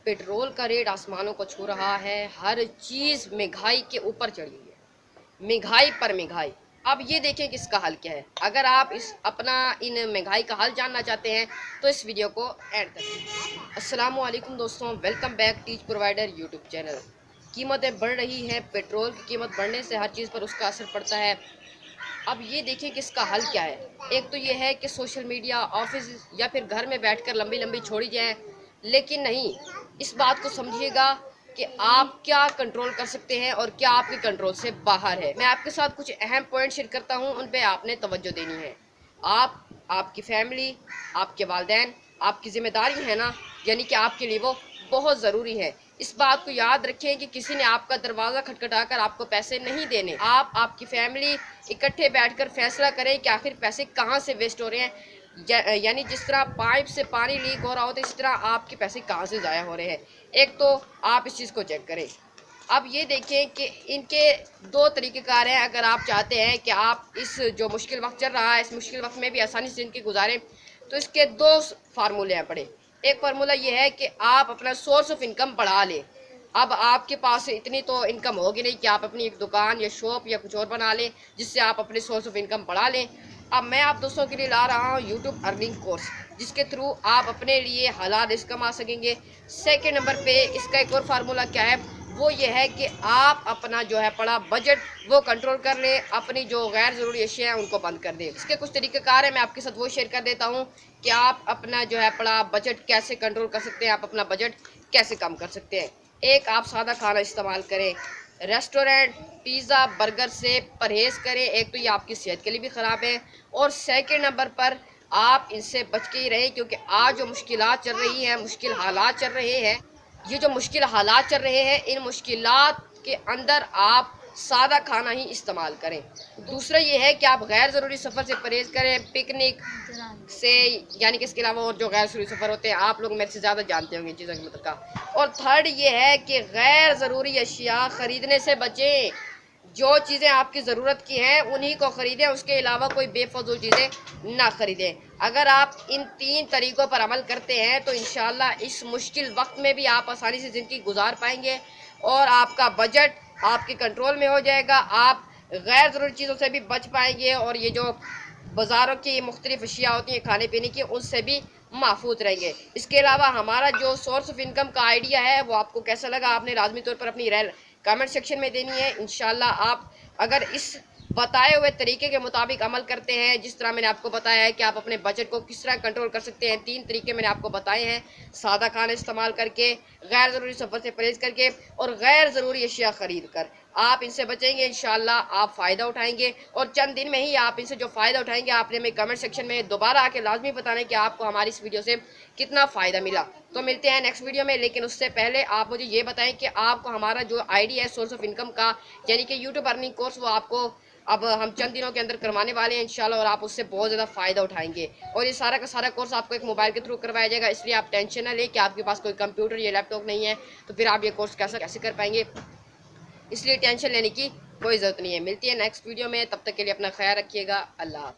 Petrol का rate आसमानों को छू रहा है। हर चीज़ महंगाई के ऊपर चढ़ी हुई है, महंगाई पर महंगाई। अब ये देखें कि इसका हल क्या है। अगर आप इन महंगाई का हल जानना चाहते हैं तो इस वीडियो को ऐड करें। अस्सलाम वालेकुम दोस्तों, welcome back teach provider YouTube channel. कीमतें बढ़ रही हैं, पेट्रोल की कीमत बढ़ने से हर चीज़ पर उसका असर पड़ता है। अब ये देखिए कि इसका हल क्या है। एक तो ये है कि सोशल मीडिया, ऑफिस या फिर घर में बैठकर लंबी लंबी छोड़ी जाए, लेकिन नहीं, इस बात को समझिएगा कि आप क्या कंट्रोल कर सकते हैं और क्या आपके कंट्रोल से बाहर है। मैं आपके साथ कुछ अहम पॉइंट शेयर करता हूं, उन पे आपने तवज्जो देनी है। आप, आपकी फैमिली, आपके वालिदैन, आपकी जिम्मेदारी है ना, यानी कि आपके लिए वो बहुत ज़रूरी है। इस बात को याद रखें कि किसी ने आपका दरवाज़ा खटखटाकर आपको पैसे नहीं देने। आप, आपकी फैमिली इकट्ठे बैठकर फैसला करें कि आखिर पैसे कहाँ से वेस्ट हो रहे हैं। यानी जिस तरह पाइप से पानी लीक हो रहा होता है, इस तरह आपके पैसे कहाँ से ज़ाया हो रहे हैं। एक तो आप इस चीज़ को चेक करें। अब ये देखें कि इनके दो तरीक़ेकार हैं। अगर आप चाहते हैं कि आप इस जो मुश्किल वक्त चल रहा है, इस मुश्किल वक्त में भी आसानी से ज़िंदगी गुजारें, तो इसके दो फार्मूले हैं बड़े। एक फार्मूला ये है कि आप अपना सोर्स ऑफ इनकम बढ़ा लें। अब आपके पास इतनी तो इनकम होगी नहीं कि आप अपनी एक दुकान या शॉप या कुछ और बना लें जिससे आप अपने सोर्स ऑफ इनकम बढ़ा लें। अब मैं आप दोस्तों के लिए ला रहा हूँ यूट्यूब अर्निंग कोर्स, जिसके थ्रू आप अपने लिए हलाल रिस्क कमा सकेंगे। सेकेंड नंबर पे इसका एक और फार्मूला क्या है, वो ये है कि आप अपना जो है पड़ा बजट वो कंट्रोल कर लें, अपनी जो गैर ज़रूरी अशिया हैं उनको बंद कर दें। इसके कुछ तरीक़ेकार हैं, मैं आपके साथ वो शेयर कर देता हूँ कि आप अपना जो है पड़ा बजट कैसे कंट्रोल कर सकते हैं, आप अपना बजट कैसे कम कर सकते हैं। एक, आप सादा खाना इस्तेमाल करें, रेस्टोरेंट, पिज़्ज़ा, बर्गर से परहेज़ करें। एक तो ये आपकी सेहत के लिए भी ख़राब है, और सेकंड नंबर पर आप इनसे बच के ही रहें, क्योंकि आज जो मुश्किलात चल रही हैं, मुश्किल हालात चल रहे हैं, ये जो मुश्किल हालात चल रहे हैं, इन मुश्किलात के अंदर आप सादा खाना ही इस्तेमाल करें। दूसरा ये है कि आप गैर ज़रूरी सफ़र से परहेज़ करें, पिकनिक से, यानी कि इसके अलावा और जो गैर ज़रूरी सफ़र होते हैं, आप लोग मेरे से ज़्यादा जानते होंगे इन चीज़ों के मतलब का। और थर्ड ये है कि गैर ज़रूरी अशिया ख़रीदने से बचें। जो चीज़ें आपकी ज़रूरत की हैं उन्हीं को ख़रीदें, उसके अलावा कोई बेफजूल चीज़ें ना ख़रीदें। अगर आप इन तीन तरीक़ों पर अमल करते हैं तो इंशाअल्लाह इस मुश्किल वक्त में भी आप आसानी से ज़िंदगी गुजार पाएंगे और आपका बजट आपके कंट्रोल में हो जाएगा। आप गैर ज़रूरी चीज़ों से भी बच पाएंगे और ये जो बाज़ारों की मुख्तलिफ अशिया होती हैं खाने पीने की, उससे भी महफूज रहेंगे। इसके अलावा हमारा जो सोर्स ऑफ इनकम का आइडिया है वो आपको कैसा लगा, आपने लाजमी तौर पर अपनी राय कमेंट सेक्शन में देनी है। इंशाल्लाह आप अगर इस बताए हुए तरीके के मुताबिक अमल करते हैं, जिस तरह मैंने आपको बताया है कि आप अपने बजट को किस तरह कंट्रोल कर सकते हैं, तीन तरीके मैंने आपको बताए हैं, सादा खाना इस्तेमाल करके, गैर ज़रूरी सफ़र से परहेज़ करके और गैर ज़रूरी अशिया ख़रीद कर, आप इनसे बचेंगे। इंशाल्लाह आप फ़ायदा उठाएंगे और चंद दिन में ही आप इनसे जो फ़ायदा उठाएंगे, आपने हमें कमेंट सेक्शन में दोबारा आके लाजमी बताना है कि आपको हमारी इस वीडियो से कितना फ़ायदा मिला। तो मिलते हैं नेक्स्ट वीडियो में, लेकिन उससे पहले आप मुझे ये बताएं कि आपको हमारा जो आईडी है सोर्स ऑफ इनकम का, यानी कि यूट्यूब अर्निंग कोर्स, वो आपको अब हम चंद दिनों के अंदर करवाने वाले हैं इंशाल्लाह, और आप उससे बहुत ज़्यादा फ़ायदा उठाएंगे। और ये सारा का सारा कोर्स आपको एक मोबाइल के थ्रू करवाया जाएगा, इसलिए आप टेंशन ना लें कि आपके पास कोई कंप्यूटर या लैपटॉप नहीं है तो फिर आप ये कोर्स कैसे कर पाएंगे, इसलिए टेंशन लेने की कोई ज़रूरत नहीं है। मिलती है नेक्स्ट वीडियो में, तब तक के लिए अपना ख्याल रखिएगा। अल्लाह।